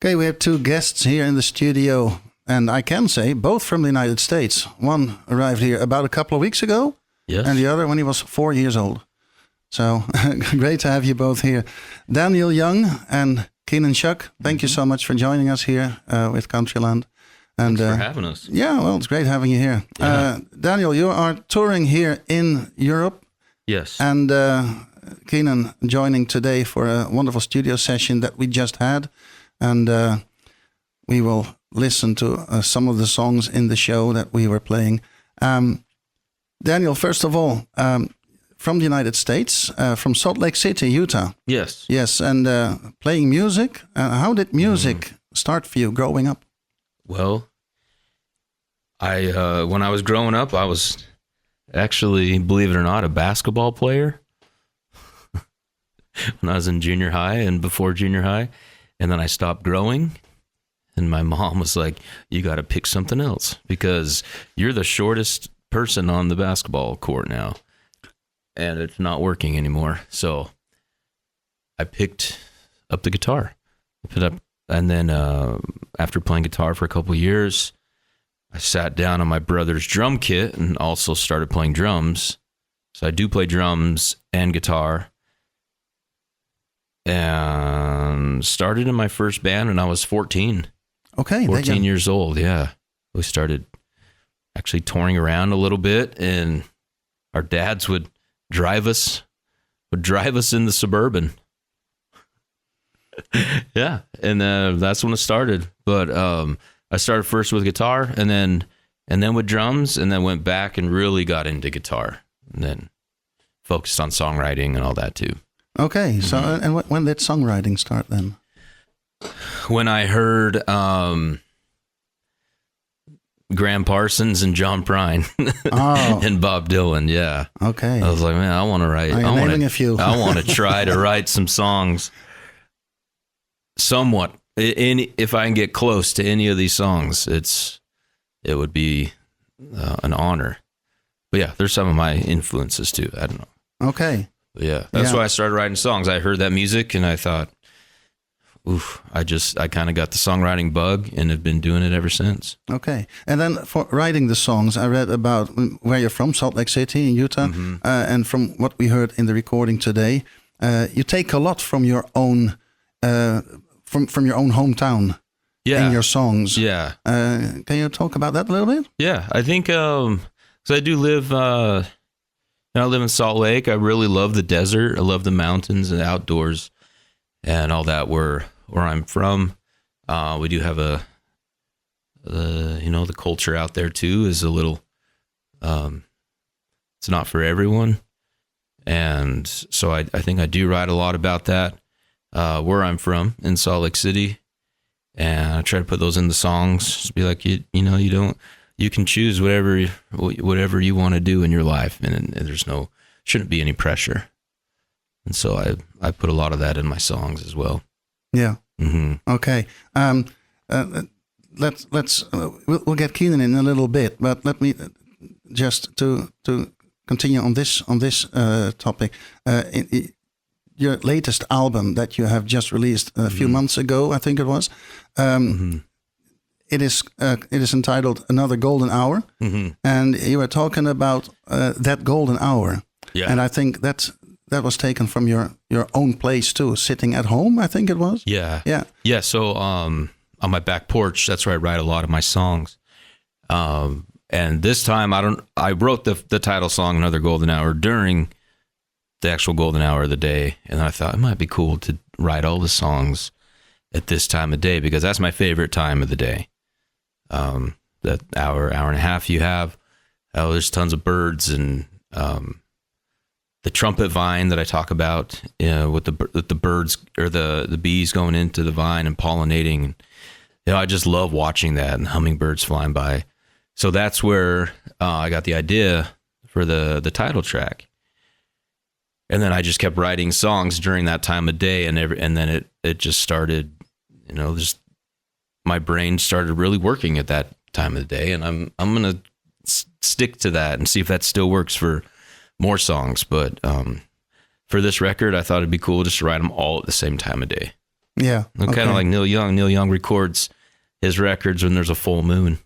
Okay, we have two guests here in the studio, and I can say both from the United States. One arrived here about a couple of weeks ago, Yes. and the other when he was 4 years old. So great to have you both here. Daniel Young and Keenan Schuck, thank you so much for joining us here with Countryland. And, Thanks for having us. Yeah, well, it's great having you here. Yeah. Daniel, you are touring here in Europe, Yes. and Keenan joining today for a wonderful studio session that we just had. And we will listen to some of the songs in the show that we were playing. Daniel, first of all, from the United States, from Salt Lake City, Utah. Yes. Yes, and playing music. How did music start for you growing up? Well, when I was growing up, I was actually, believe it or not, a basketball player when I was in junior high and before junior high. And then I stopped growing, and my mom was like, you got to pick something else because you're the shortest person on the basketball court now, and it's not working anymore. So I picked up the guitar. And then after playing guitar for a couple of years, I sat down on my brother's drum kit and also started playing drums. So I do play drums and guitar. And started in my first band when I was 14. Okay. 14 years old, yeah. We started actually touring around a little bit, and our dads would drive us in the Suburban. Yeah, and that's when it started. But I started first with guitar, and then with drums, and then went back and really got into guitar, and then focused on songwriting and all that too. Okay, so and when did songwriting start then? When I heard Graham Parsons and John Prine and Bob Dylan, yeah. Okay. I was like, man, I want to write. I'm naming a few. I want to try to write some songs. Somewhat, if I can get close to any of these songs, it would be an honor. But yeah, there's some of my influences too. I don't know. Okay. But yeah, that's why I started writing songs. I heard that music and I thought, oof, I kind of got the songwriting bug and have been doing it ever since. Okay. And then for writing the songs, I read about where you're from, Salt Lake City in Utah. And from what we heard in the recording today, you take a lot from your own, from your own hometown in your songs. Yeah. Can you talk about that a little bit? Yeah. I think, so I do live, I live in Salt Lake. I really love the desert. I love the mountains and the outdoors and all that where I'm from. We do have the culture out there too is a little, it's not for everyone. And so I think I do write a lot about that, where I'm from in Salt Lake City. And I try to put those in the songs. Just be like, you can choose whatever you want to do in your life, and there's shouldn't be any pressure. And so I put a lot of that in my songs as well. Yeah. Mm-hmm. Okay. We'll get Keenan in a little bit, but let me just to continue on this topic. Your latest album that you have just released a few months ago, I think it was. It is entitled Another Golden Hour, and you were talking about that golden hour. Yeah. And I think that was taken from your own place too, sitting at home, I think it was. Yeah. Yeah. Yeah. So on my back porch, that's where I write a lot of my songs. And this time I wrote the title song Another Golden Hour during the actual golden hour of the day, and I thought it might be cool to write all the songs at this time of day because that's my favorite time of the day. That hour and a half you have, there's tons of birds and the trumpet vine that I talk about, with the birds or the bees going into the vine and pollinating. I just love watching that and hummingbirds flying by. So that's where I got the idea for the title track. And then I just kept writing songs during that time of day, and then it just started, my brain started really working at that time of the day, and I'm gonna stick to that and see if that still works for more songs. But for this record, I thought it'd be cool just to write them all at the same time of day. Yeah. I'm kind of like Neil Young. Neil Young records his records when there's a full moon.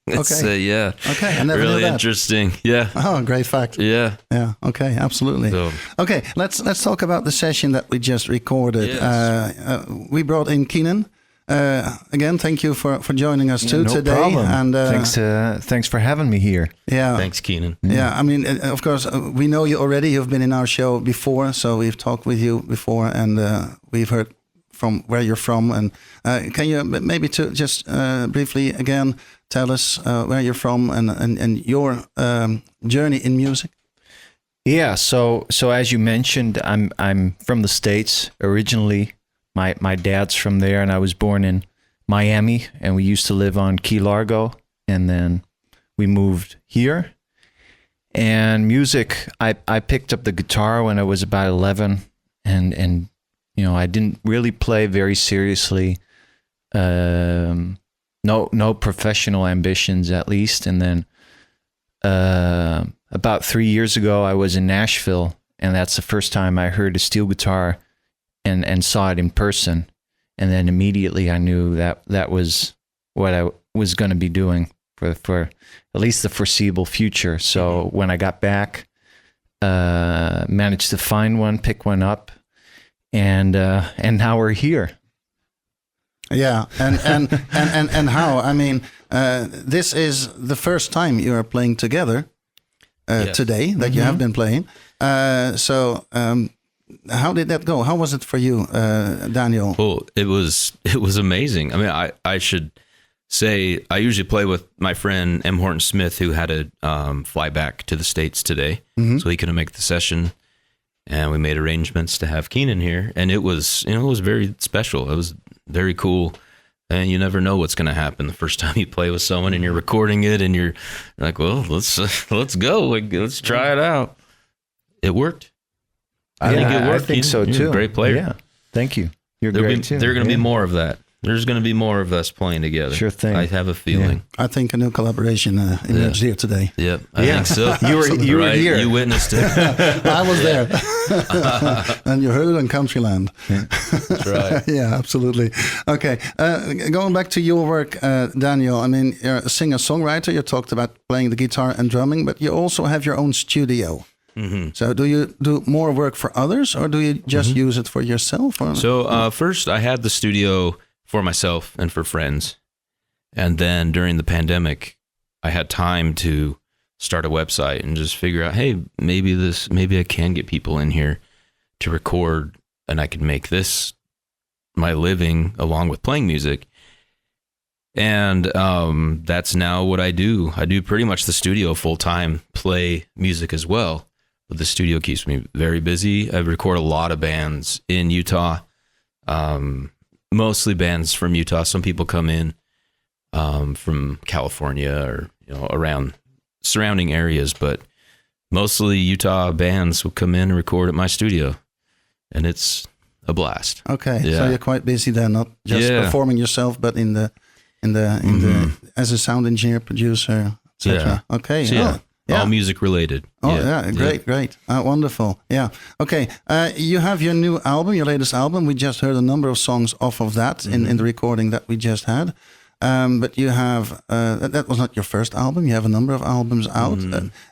It's, yeah. Okay, I never really knew that. Interesting. Yeah. Oh, great fact. Yeah. Yeah. Okay. Absolutely. So, Okay. Let's talk about the session that we just recorded. Yes. We brought in Keenan. Again, thank you for joining us too no today. problem. And Thanks for having me here. yeah. thanks, Keenan. Yeah, I mean, of course, we know you already. You've been in our show before, so we've talked with you before, and we've heard from where you're from. And can you maybe to just briefly again tell us where you're from and your journey in music? Yeah, so as you mentioned, I'm from the States originally. My dad's from there, and I was born in Miami, and we used to live on Key Largo, and then we moved here. And music, I picked up the guitar when I was about 11, and you know, I didn't really play very seriously. No professional ambitions, at least. And then about 3 years ago, I was in Nashville, and that's the first time I heard a steel guitar and saw it in person. And then immediately I knew that was what I was going to be doing for at least the foreseeable future. So when I got back, managed to find one, pick one up, and now we're here. Yeah, and how? I mean, this is the first time you are playing together Yes. today that you have been playing. So how did that go? How was it for you, Daniel? Well, it was amazing. I mean, I should say I usually play with my friend M. Horton Smith, who had to fly back to the States today, so he couldn't make the session. And we made arrangements to have Keenan here, and it was very special. It was very cool, and you never know what's going to happen the first time you play with someone and you're recording it, and you're like, well, let's go, let's try it out. It worked. I think it worked. I think so You're too. a great player. Yeah, thank you. You're great too. There are going to Yeah. be more of that. There's going to be more of us playing together. Sure thing. I have a feeling. I think a new collaboration emerged here today. Yep, I think so. You were Right? here. You witnessed it. I was there, and you heard it on Countryland. That's right. Yeah, absolutely. Okay, going back to your work, Daniel. I mean, you're a singer-songwriter. You talked about playing the guitar and drumming, but you also have your own studio. So do you do more work for others, or do you just use it for yourself? Or? So first, I had the studio for myself and for friends, and then during the pandemic, I had time to start a website and just figure out, hey, maybe I can get people in here to record, and I could make this my living along with playing music. And that's now what I do. I do pretty much the studio full time, play music as well. But the studio keeps me very busy. I record a lot of bands in Utah, mostly bands from Utah. Some people come in from California or around surrounding areas, but mostly Utah bands will come in and record at my studio, and it's a blast. Okay, Yeah. so you're quite busy there, not just performing yourself, but in the as a sound engineer, producer, etc. Yeah. Okay, So, all music related. Oh yeah, great, wonderful. Yeah. Okay, you have your new album, your latest album. We just heard a number of songs off of that in the recording that we just had. But you have that was not your first album. You have a number of albums out.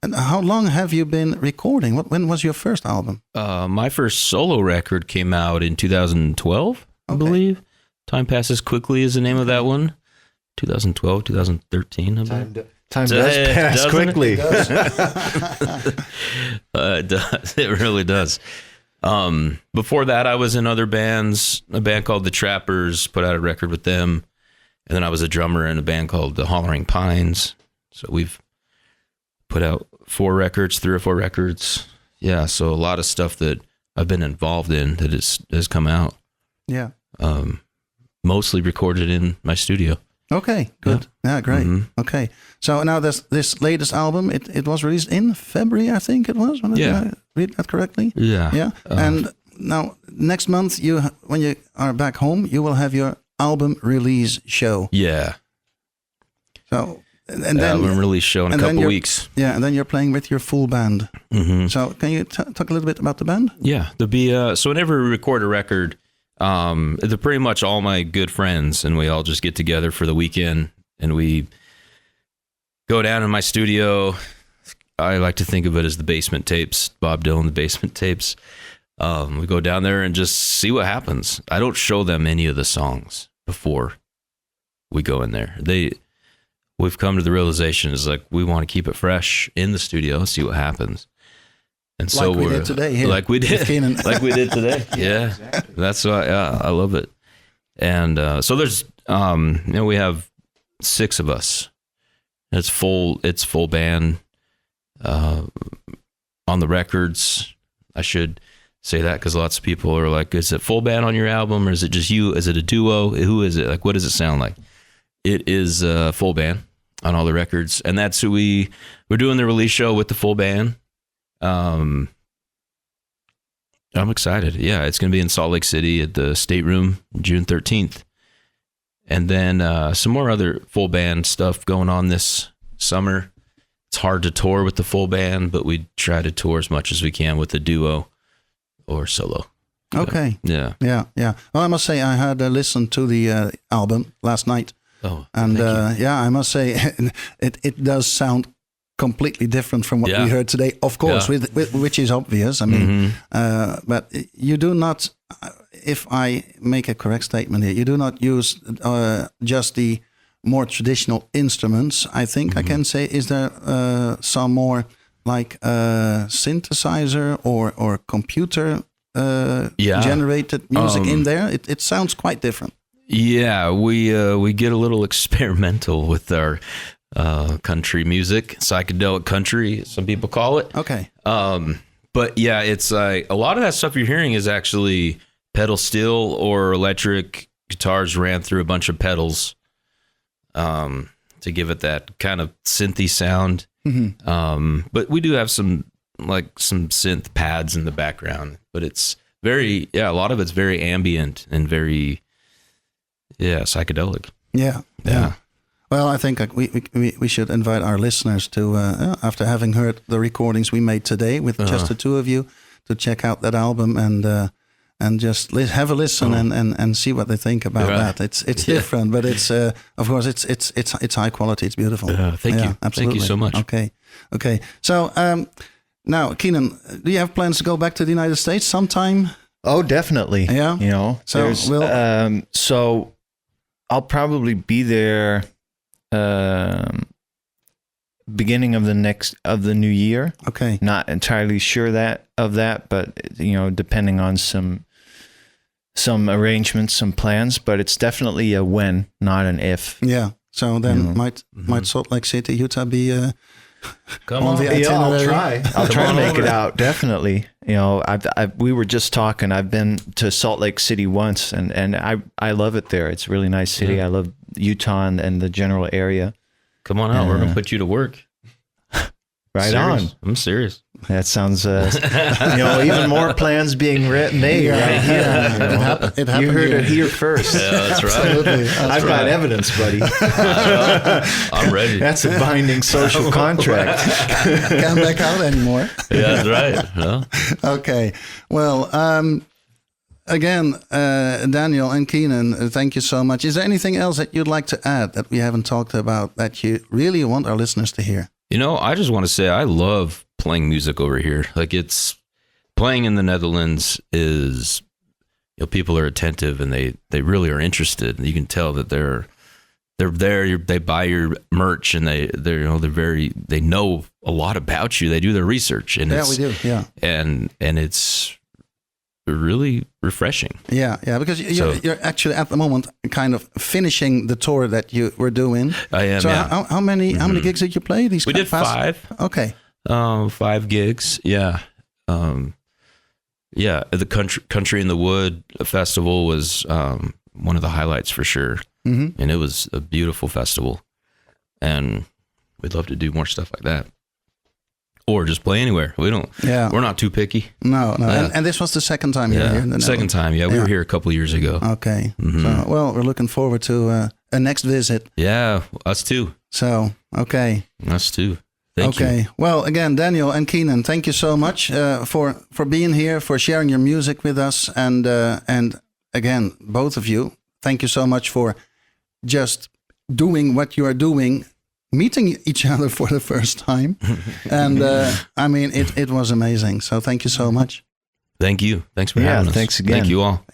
And how long have you been recording? When was your first album? My first solo record came out in 2012, I believe. Time Passes Quickly is the name of that one. 2012, 2013, I believe. Time does pass doesn't quickly. It does. It really does. Before that, I was in other bands. A band called The Trappers, put out a record with them. And then I was a drummer in a band called The Hollering Pines. So we've put out 3 or 4 records. Yeah, so a lot of stuff that I've been involved in that has come out. Yeah. Mostly recorded in my studio. Okay, good. Yeah, great. Okay, so now this latest album, it was released in February, I think it was. Did I read that correctly? Yeah. Yeah. And now next month, when you are back home, you will have your album release show. Yeah. So and then album release show in a couple weeks. Yeah, and then you're playing with your full band. So can you talk a little bit about the band? Yeah, there'll be so whenever we record a record, They're pretty much all my good friends, and we all just get together for the weekend, and we go down in my studio. I like to think of it as the basement tapes, Bob Dylan, the basement tapes. We go down there and just see what happens. I don't show them any of the songs before we go in there. We've come to the realization is like, we want to keep it fresh in the studio, see what happens. And so like we did today here. Like we did. Keenan. Like we did today. Yeah. Exactly. That's why, yeah, I love it. And so there's, we have 6 of us. It's full band on the records. I should say that because lots of people are like, is it full band on your album or is it just you? Is it a duo? Who is it? Like, what does it sound like? It is full band on all the records. And that's who we're doing the release show with the full band. I'm excited. Yeah, it's going to be in Salt Lake City at the State Room, June 13th. And then some more other full band stuff going on this summer. It's hard to tour with the full band, but we try to tour as much as we can with a duo or solo. Okay. Yeah. Well, I must say I had listened to the album last night. Oh, and I must say it does sound completely different from what we heard today, of course, with which is obvious. I mean, but you do not, if I make a correct statement here, you do not use just the more traditional instruments. I think I can say, is there some more like synthesizer or computer generated music in there? It sounds quite different. Yeah, we get a little experimental with our country music, psychedelic country, some people call it. Okay. But yeah, it's a lot of that stuff you're hearing is actually pedal steel or electric guitars ran through a bunch of pedals to give it that kind of synthy sound. Mm-hmm. But we do have some synth pads in the background, but it's a lot of it's very ambient and very psychedelic. Yeah. Well, I think we should invite our listeners to, after having heard the recordings we made today with just the 2 of you, to check out that album and just have a listen and see what they think about that. It's different, but it's of course it's high quality. It's beautiful. Thank you. Absolutely. Thank you so much. Okay. So now, Keenan, do you have plans to go back to the United States sometime? Oh, definitely. Yeah. So I'll probably be there beginning of the new year. Okay. Not entirely sure of that, but depending on some arrangements, some plans, but it's definitely a when, not an if. Yeah. So then might Salt Lake City, Utah be come on the itinerary? I'll try to make it out. Definitely. We were just talking. I've been to Salt Lake City once, and I love it there. It's a really nice city. Yeah. I love Utah and the general area. Come on out. We're gonna put you to work. Right on. I'm serious. That sounds, even more plans being made right here. It happened. You heard it here first. Yeah, that's right. Absolutely. I've got evidence, buddy. I'm ready. That's a binding social contract. Can't back out anymore. Yeah, that's right. Yeah. Okay. Well, again, Daniel and Keenan, thank you so much. Is there anything else that you'd like to add that we haven't talked about that you really want our listeners to hear? I just want to say I love playing music over here. Like, it's playing in the Netherlands is, people are attentive and they really are interested. And you can tell that they're there. They buy your merch and they know a lot about you. They do their research. And we do. Yeah. And it's really refreshing. Yeah, because you're actually at the moment kind of finishing the tour that you were doing. I am. So yeah. how many gigs did you play? We did 5. Okay. 5 gigs. Yeah. The Country in the Wood festival was one of the highlights for sure. Mm-hmm. And it was a beautiful festival. And we'd love to do more stuff like that. Or just play anywhere. We're not too picky. No. And this was the second time you were here? Second time, we were here a couple years ago. Okay. Mm-hmm. So, we're looking forward to a next visit. Yeah, us too. So, okay. Us too. Thank you. Well, again, Daniel and Keenan, thank you so much for being here, for sharing your music with us, and again, both of you, thank you so much for just doing what you are doing, meeting each other for the first time. And I mean, it was amazing. So thank you so much. Thank you. Thanks for having us. Thanks again. Thank you all.